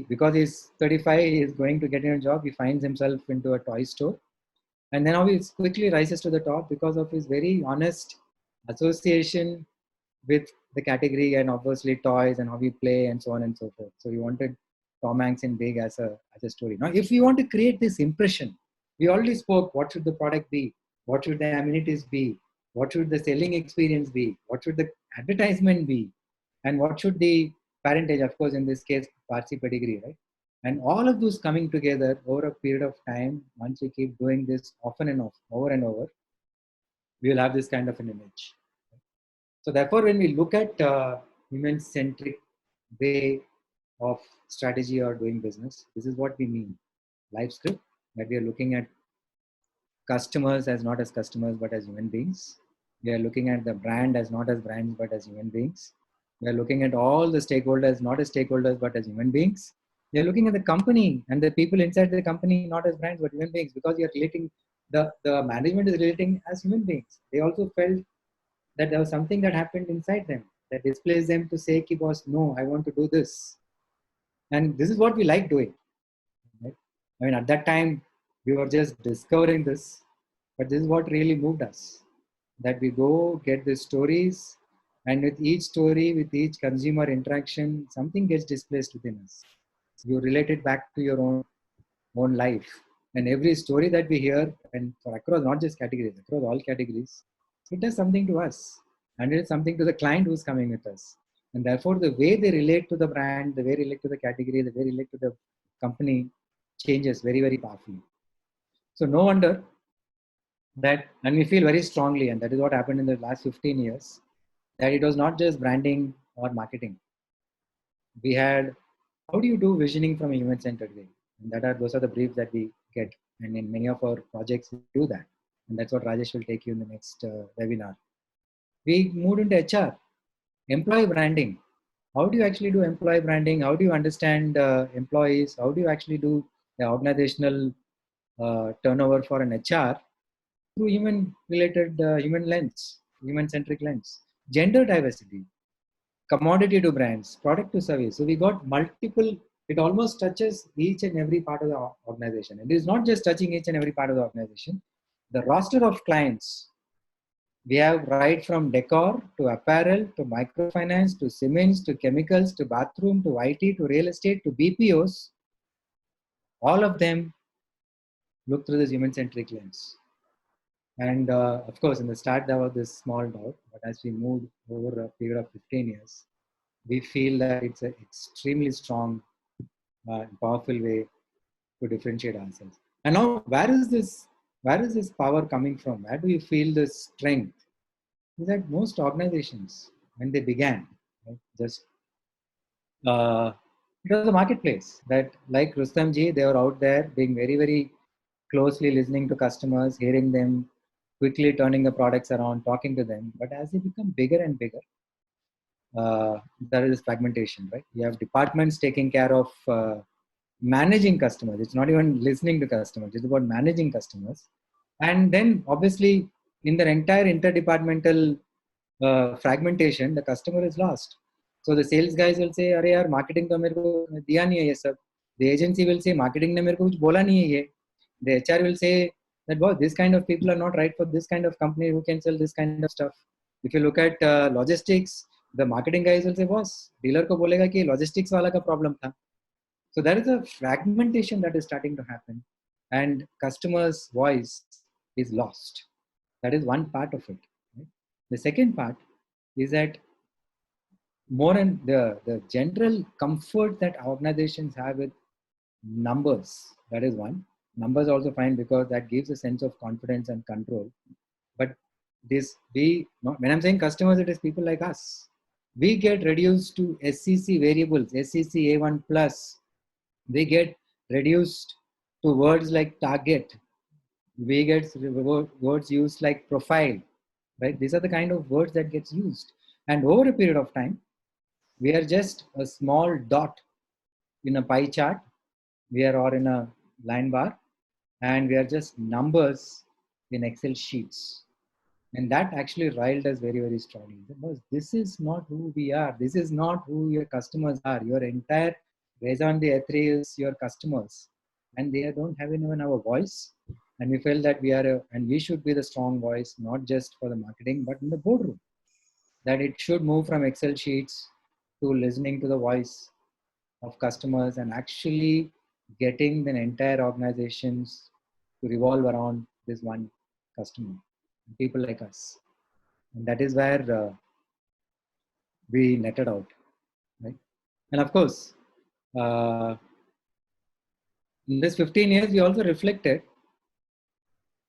Because he's 35, he is going to get a job. He finds himself into a toy store. And then how he quickly rises to the top because of his very honest association with the category and obviously toys and how we play and so on and so forth. So we wanted Tom Hanks in Big as a story. Now, if we want to create this impression, we already spoke, what should the product be? What should the amenities be? What should the selling experience be? What should the advertisement be? And what should the parentage, of course, in this case, Parsi pedigree, right? And all of those coming together over a period of time, once we keep doing this often and over and over, we will have this kind of an image. So therefore, when we look at human-centric way of strategy or doing business, this is what we mean. LiveScript, that we are looking at customers as not as customers, but as human beings. We are looking at the brand as not as brands, but as human beings. We are looking at all the stakeholders, not as stakeholders, but as human beings. We are looking at the company and the people inside the company, not as brands, but human beings, because we are relating, the management is relating as human beings. They also felt that there was something that happened inside them that displays them to say, "Ki boss, no, I want to do this." And this is what we like doing. Right? I mean, at that time, we were just discovering this, but this is what really moved us. That we go get the stories, and with each story, with each consumer interaction, something gets displaced within us. You relate it back to your own life. And every story that we hear, and for across not just categories, across all categories, it does something to us. And it is something to the client who's coming with us. And therefore, the way they relate to the brand, the way they relate to the category, the way they relate to the company changes very, very powerfully. So no wonder that, and we feel very strongly, and that is what happened in the last 15 years, that it was not just branding or marketing. We had, how do you do visioning from a human-centered way? And those are the briefs that we get. And in many of our projects, we do that. And that's what Rajesh will take you in the next webinar. We moved into HR, employee branding. How do you actually do employee branding? How do you understand employees? How do you actually do the organizational turnover for an HR through human-related, human lens, human-centric lens? Gender diversity, commodity to brands, product to service. So we got multiple, it almost touches each and every part of the organization. It is not just touching each and every part of the organization. The roster of clients, we have right from decor to apparel to microfinance to cements to chemicals to bathroom to IT to real estate to BPOs. All of them look through this human-centric lens. And of course, in the start, there was this small doubt, but as we moved over a period of 15 years, we feel that it's an extremely strong, powerful way to differentiate ourselves. And now, where is this power coming from? Where do you feel this strength? Is that most organizations, when they began, right, just it was a marketplace that, like Rustam ji, they were out there being very, very closely listening to customers, hearing them, quickly turning the products around, talking to them. But as they become bigger and bigger, there is fragmentation, right? You have departments taking care of managing customers. It's not even listening to customers. It's about managing customers. And then obviously in the entire interdepartmental fragmentation, the customer is lost. So the sales guys will say, "अरे यार marketing तो मेरे को दिया नहीं है ये सब." The agency will say, "marketing ने मेरे को कुछ बोला नहीं है ये." The HR will say that, "Wow, this kind of people are not right for this kind of company who can sell this kind of stuff." If you look at logistics, the marketing guys will say, "Boss, dealer को बोलेगा कि logistics वाला का problem था." So there is a fragmentation that is starting to happen, and customers' voice is lost. That is one part of it. Right? The second part is that more and the general comfort that organizations have with numbers. That is one. Numbers also fine because that gives a sense of confidence and control. But when I'm saying customers, it is people like us. We get reduced to SCC variables, SCC A1 plus. We get reduced to words like target. We get words used like profile, right? These are the kind of words that gets used. And over a period of time, we are just a small dot in a pie chart. We are or in a line bar, and we are just numbers in Excel sheets. And that actually riled us very, very strongly. Because this is not who we are. This is not who your customers are. Your entire raison d'etre is your customers. And they don't have even our voice. And we felt that and we should be the strong voice, not just for the marketing, but in the boardroom. That it should move from Excel sheets to listening to the voice of customers and actually getting the entire organizations to revolve around this one customer, people like us. And that is where we netted out, right? And of course, in this 15 years, we also reflected.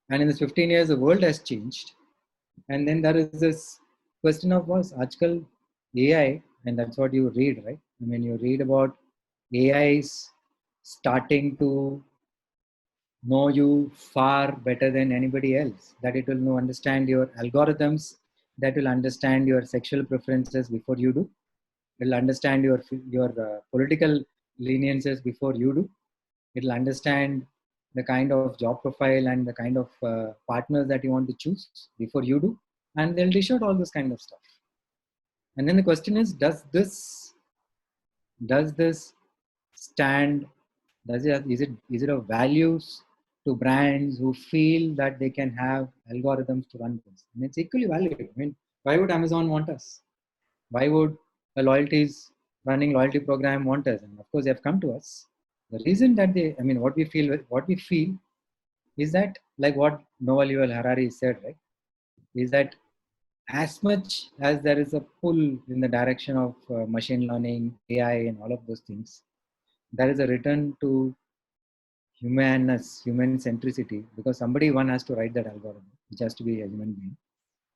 And in this 15 years, the world has changed. And then there is this question of was Ajkal AI, and that's what you read, right? I mean, you read about AIs starting to know you far better than anybody else, that it will know, understand your algorithms, that will understand your sexual preferences before you do. It will understand your political leniences before you do. It will understand the kind of job profile and the kind of partners that you want to choose before you do. And they'll dish out all this kind of stuff. And then the question is, does this stand, is it of values to brands who feel that they can have algorithms to run things? And it's equally valid. I mean, why would Amazon want us? Why would a running loyalty program want us? And of course, they have come to us. The reason that what we feel is that, like what Yuval Noah Harari said, right, is that as much as there is a pull in the direction of machine learning, AI, and all of those things, there is a return to humanness, human centricity, because one has to write that algorithm, which has to be a human being.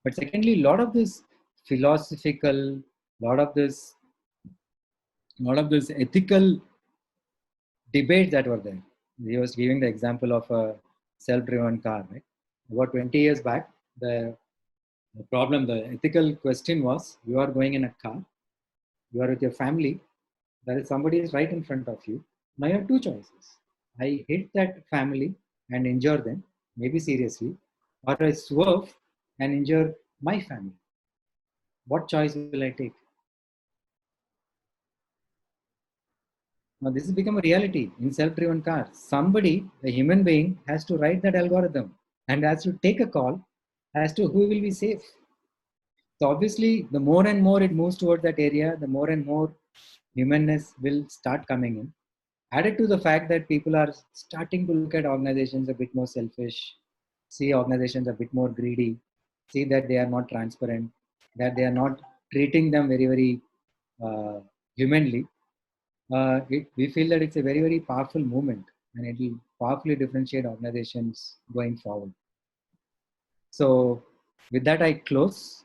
But secondly, a lot of this philosophical, lot of this ethical debates that were there. He was giving the example of a self-driven car, right? About 20 years back, the ethical question was, you are going in a car, you are with your family, there is somebody is right in front of you. Now you have two choices. I hit that family and injure them, maybe seriously, or I swerve and injure my family. What choice will I take? Now this has become a reality in self-driven cars. Somebody, a human being, has to write that algorithm and has to take a call as to who will be safe. So obviously, the more and more it moves towards that area, the more and more humanness will start coming in. added to the fact that people are starting to look at organizations a bit more selfish, see organizations a bit more greedy, see that they are not transparent, that they are not treating them very, very humanly. We feel that it's a very, very powerful movement, and it will powerfully differentiate organizations going forward. So with that, I close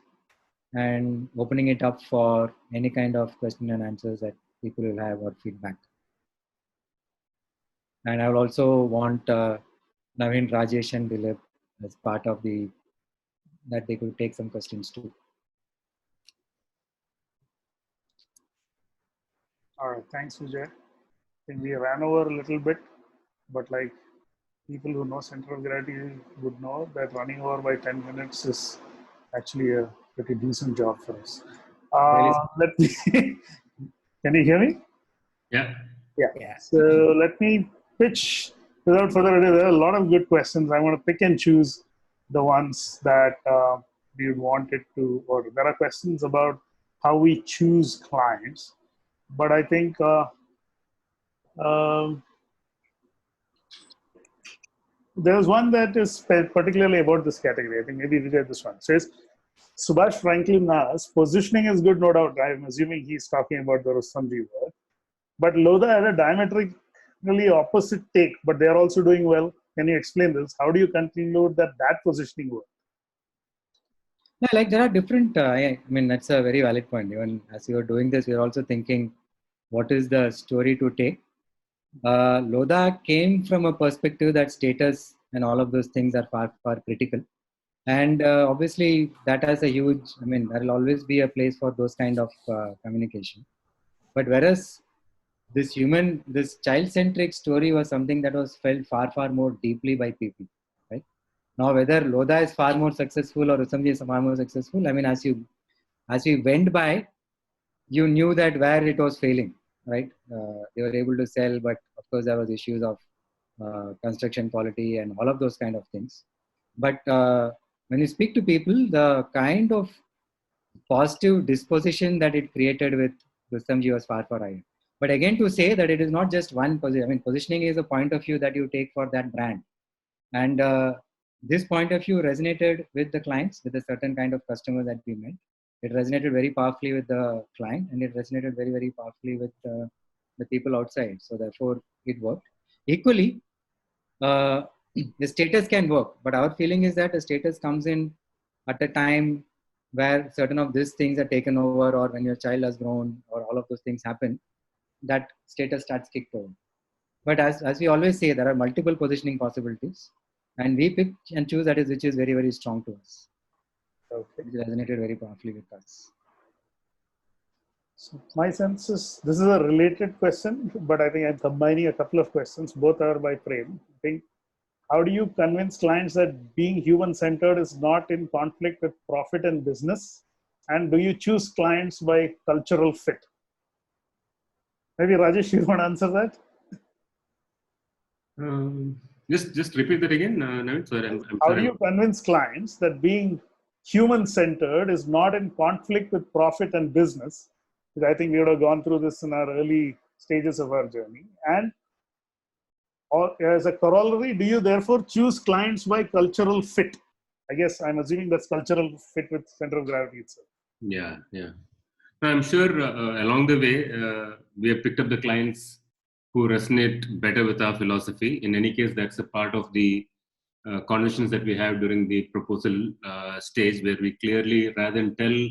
and opening it up for any kind of question and answers that people will have or feedback. And I will also want Naveen, Rajesh, and Dilip as part of that they could take some questions too. All right, thanks, Vijay. I think we ran over a little bit, but like people who know center of gravity would know that running over by 10 minutes is actually a pretty decent job for us. Let me, can you hear me? Yeah. Yeah. So let me pitch without further ado. There are a lot of good questions. I want to pick and choose the ones that we would want it to, or there are questions about how we choose clients. But I think there's one that is particularly about this category. I think maybe we get this one. It says, Subhash Franklin asks, positioning is good, no doubt. I'm assuming he's talking about the Rustomjee work. But Lodha had a diametrically opposite take, but they are also doing well. Can you explain this? How do you conclude that positioning works? Yeah, like there are different, I mean, that's a very valid point. Even as you are doing this, you're also thinking, what is the story to take? Lodha came from a perspective that status and all of those things are far, far critical. And obviously that has a huge, I mean, there will always be a place for those kind of communication. But whereas this child-centric story was something that was felt far, far more deeply by people, right? Now, whether Lodha is far more successful or Rustomjee is far more successful, I mean, as we went by, you knew that where it was failing, right? They were able to sell, but of course there was issues of construction quality and all of those kind of things. But when you speak to people, the kind of positive disposition that it created with Rustomjee was far, far higher. But again, to say that it is not just one position, I mean, positioning is a point of view that you take for that brand. And this point of view resonated with the clients, with a certain kind of customer that we met. It resonated very powerfully with the client, and it resonated very, very powerfully with the people outside. So therefore, it worked. Equally, the status can work, but our feeling is that the status comes in at a time where certain of these things are taken over, or when your child has grown, or all of those things happen, that status starts kicked over. But as we always say, there are multiple positioning possibilities, and we pick and choose that is which is very, very strong to us. Okay. It resonated very powerfully with us. So my sense is this is a related question, but I think I'm combining a couple of questions. Both are by Prem. I think, how do you convince clients that being human-centered is not in conflict with profit and business? And do you choose clients by cultural fit? Maybe Rajesh, you want to answer that? Just repeat that again, Naveen. Sorry, how do you convince clients that being human-centered is not in conflict with profit and business? Because I think we would have gone through this in our early stages of our journey. And or as a corollary, do you therefore choose clients by cultural fit? I guess I'm assuming that's cultural fit with center of gravity itself. Yeah. I'm sure along the way, we have picked up the clients who resonate better with our philosophy. In any case, that's a part of the conversations that we have during the proposal stage, where we clearly, rather than tell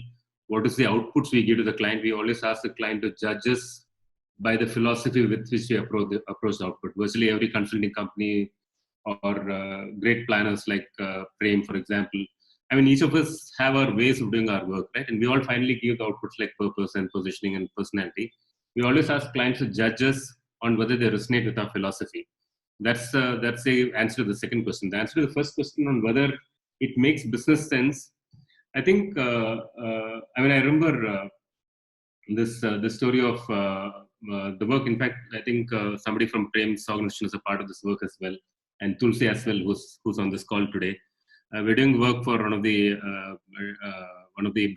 what is the outputs we give to the client, we always ask the client to judge us by the philosophy with which we approach the output. Virtually every consulting company or great planners like Prem, for example, I mean, each of us have our ways of doing our work, right? And we all finally give the outputs like purpose and positioning and personality. We always ask clients to judge us on whether they resonate with our philosophy. That's the answer to the second question. The answer to the first question on whether it makes business sense, I think, I remember the story of the work. In fact, I think somebody from Prem's organization is a part of this work as well, and Tulsi as well, who's on this call today. We're doing work for one of the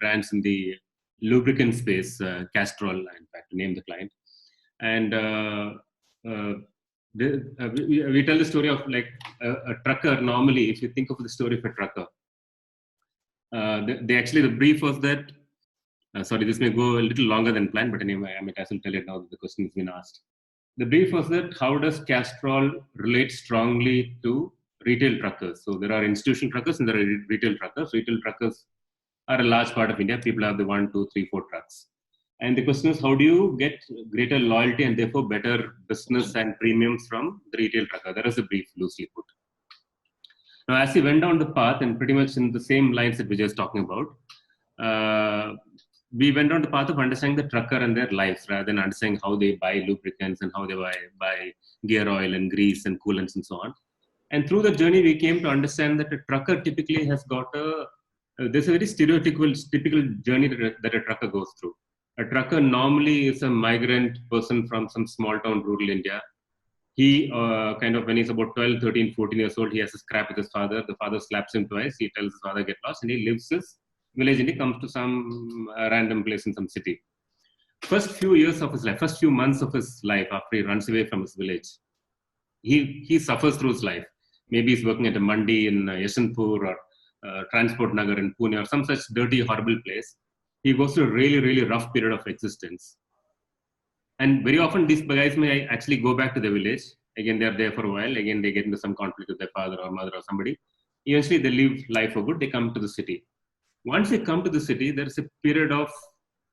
brands in the lubricant space, Castrol, in fact, to name the client. And we tell the story of like a trucker. Normally, if you think of the story of a trucker, they actually, the brief was that, sorry, this may go a little longer than planned, but anyway, I might as well tell it now that the question has been asked. The brief was that how does Castrol relate strongly to retail truckers? So there are institutional truckers and there are retail truckers. Retail truckers are a large part of India. People have the 1, 2, 3, 4 trucks. And the question is, how do you get greater loyalty and therefore better business and premiums from the retail trucker? That is the brief, loosely put. Now, as we went down the path, and pretty much in the same lines that we were just talking about, we went down the path of understanding the trucker and their lives rather than understanding how they buy lubricants and how they buy gear oil and grease and coolants and so on. And through the journey, we came to understand that a trucker typically has got there's a very typical journey that a trucker goes through. A trucker normally is a migrant person from some small town, rural India. He when he's about 12, 13, 14 years old, he has a scrap with his father. The father slaps him twice. He tells his father, get lost, and he leaves his village and he comes to some random place in some city. First few years of his life, first few months of his life after he runs away from his village, he suffers through his life. Maybe he's working at a mandi in Yeshwanthpur or Transport Nagar in Pune or some such dirty, horrible place. He goes through a really, really rough period of existence. And very often these guys may actually go back to their village. Again, they're there for a while. Again, they get into some conflict with their father or mother or somebody. Eventually, they leave life for good. They come to the city. Once they come to the city, there's a period of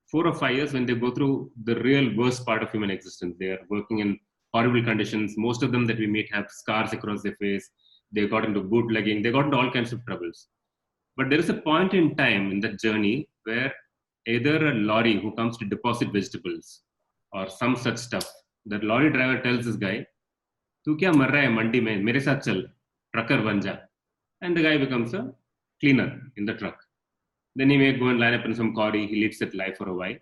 4 or 5 years when they go through the real worst part of human existence. They are working in horrible conditions. Most of them that we meet have scars across their face. They got into bootlegging. They got into all kinds of troubles. But there is a point in time in that journey where either a lorry who comes to deposit vegetables or some such stuff, the lorry driver tells this guy, "Tu kya mar raha hai mandi mein? Mere saath chal, trucker ban ja." And the guy becomes a cleaner in the truck. Then he may go and line up in some quarry. He leads that life for a while.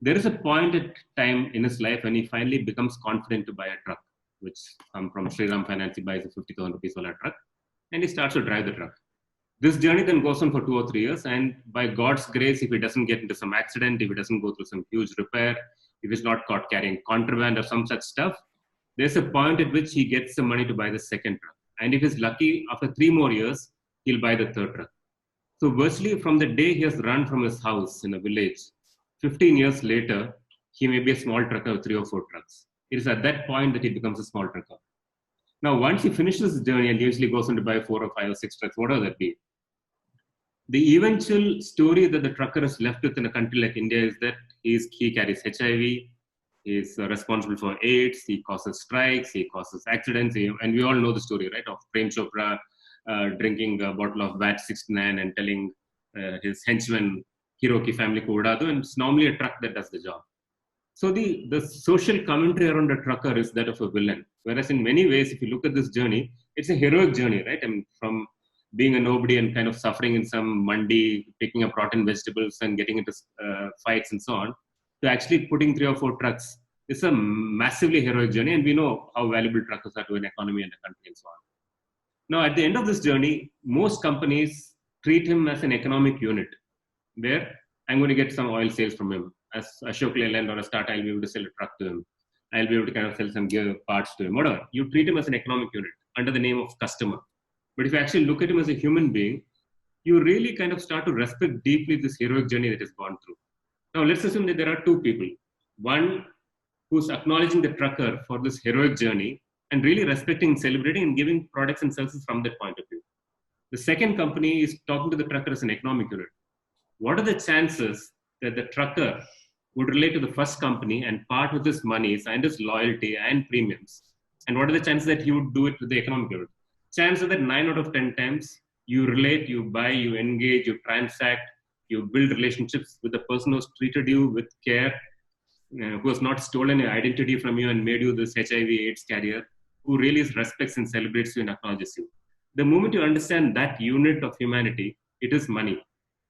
There is a point in time in his life when he finally becomes confident to buy a truck, which comes from Shriram Finance. He buys a 50,000 rupees truck and he starts to drive the truck. This journey then goes on for 2 or 3 years, and by God's grace, if he doesn't get into some accident, if he doesn't go through some huge repair, if he's not caught carrying contraband or some such stuff, there's a point at which he gets the money to buy the second truck. And if he's lucky, after 3 more years, he'll buy the third truck. So virtually from the day he has run from his house in a village, 15 years later, he may be a small trucker with 3 or 4 trucks. It is at that point that he becomes a small trucker. Now, once he finishes his journey and usually goes on to buy 4 or 5 or 6 trucks, whatever that be, the eventual story that the trucker is left with in a country like India is that he carries HIV, he is responsible for AIDS, he causes strikes, he causes accidents, and we all know the story, right, of Prem Chopra drinking a bottle of VAT 69 and telling his henchman, Hero ki family ko uda do, and it's normally a truck that does the job. So the social commentary around a trucker is that of a villain, whereas in many ways, if you look at this journey, it's a heroic journey, right? I mean, from being a nobody and kind of suffering in some mandi, picking up rotten vegetables and getting into fights and so on, to actually putting 3 or 4 trucks. It's a massively heroic journey, and we know how valuable truckers are to an economy and a country and so on. Now, at the end of this journey, most companies treat him as an economic unit, where I'm going to get some oil sales from him. As Ashok Leyland or a Tata, I'll be able to sell a truck to him. I'll be able to kind of sell some gear parts to him, whatever. You treat him as an economic unit under the name of customer. But if you actually look at him as a human being, you really kind of start to respect deeply this heroic journey that he's gone through. Now, let's assume that there are 2 people. One who's acknowledging the trucker for this heroic journey and really respecting, celebrating, and giving products and services from that point of view. The second company is talking to the trucker as an economic unit. What are the chances that the trucker would relate to the first company and part with his monies and his loyalty and premiums? And what are the chances that he would do it with the economic unit? Chances that 9 out of 10 times you relate, you buy, you engage, you transact, you build relationships with the person who's treated you with care, who has not stolen your identity from you and made you this HIV/AIDS carrier, who really respects and celebrates you and acknowledges you. The moment you understand that unit of humanity, it is money.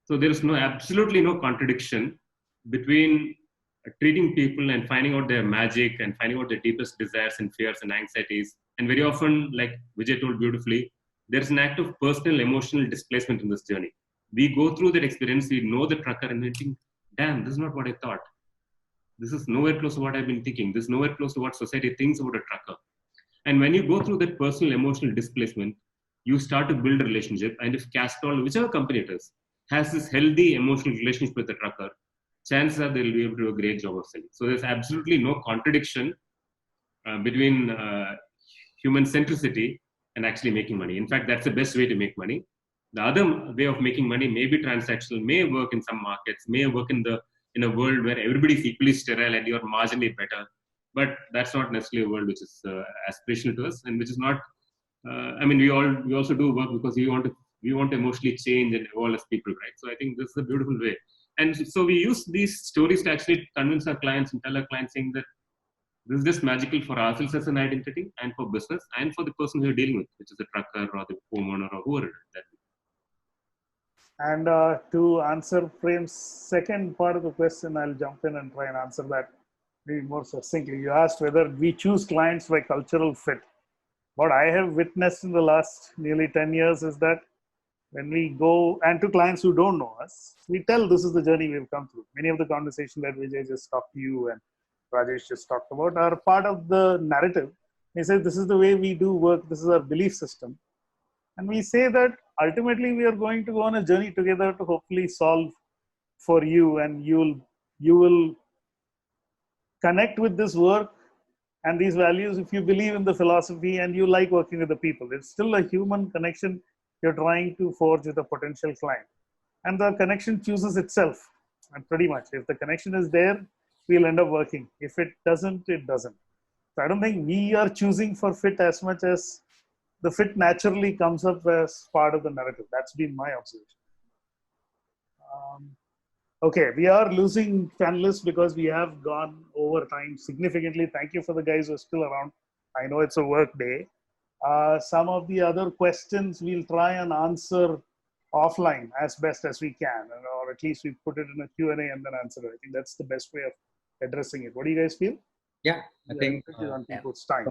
So there is absolutely no contradiction between treating people and finding out their magic and finding out their deepest desires and fears and anxieties. And very often, like Vijay told beautifully, there's an act of personal emotional displacement in this journey. We go through that experience, we know the trucker, and we think, damn, this is not what I thought. This is nowhere close to what I've been thinking. This is nowhere close to what society thinks about a trucker. And when you go through that personal emotional displacement, you start to build a relationship. And if Castrol, whichever company it is, has this healthy emotional relationship with the trucker, chances are they'll be able to do a great job of selling. So there's absolutely no contradiction between human centricity and actually making money. In fact, that's the best way to make money. The other way of making money may be transactional, may work in some markets, may work in a world where everybody's equally sterile and you're marginally better. But that's not necessarily a world which is aspirational to us, and which is not. I mean, we also do work because we want to emotionally change and evolve as people, right? So I think this is a beautiful way. And so we use these stories to actually convince our clients and tell our clients saying that this is just magical for ourselves as an identity and for business and for the person who you're dealing with, which is the trucker or the homeowner or whoever it is. And to answer Prem's second part of the question, I'll jump in and try and answer that maybe more succinctly. You asked whether we choose clients by cultural fit. What I have witnessed in the last nearly 10 years is that when we go, and to clients who don't know us, we tell this is the journey we've come through. Many of the conversations that Vijay just talked to you and Rajesh just talked about are part of the narrative. They say this is the way we do work, this is our belief system. And we say that ultimately we are going to go on a journey together to hopefully solve for you, and you will connect with this work and these values if you believe in the philosophy and you like working with the people. It's still a human connection you're trying to forge with a potential client. And the connection chooses itself. And pretty much, if the connection is there, we'll end up working. If it doesn't, it doesn't. So I don't think we are choosing for fit as much as the fit naturally comes up as part of the narrative. That's been my observation. Okay, we are losing panelists because we have gone over time significantly. Thank you for the guys who are still around. I know it's a work day. Some of the other questions we'll try and answer offline as best as we can, or at least we put it in a Q&A and then answer it. I think that's the best way of addressing it. What do you guys feel? Yeah, I think on people's time.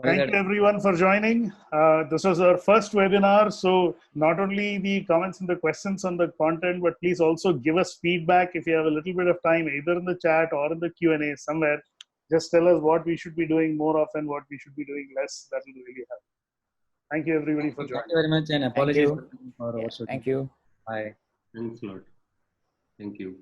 Thank you everyone for joining. This was our first webinar, so not only the comments and the questions on the content, but please also give us feedback if you have a little bit of time, either in the chat or in the Q&A somewhere. Just tell us what we should be doing more often, what we should be doing less. That will really help. Thank you everybody for joining. Thank you very much, and apologies for overshooting. Thank you. Bye. Thanks a lot. Thank you.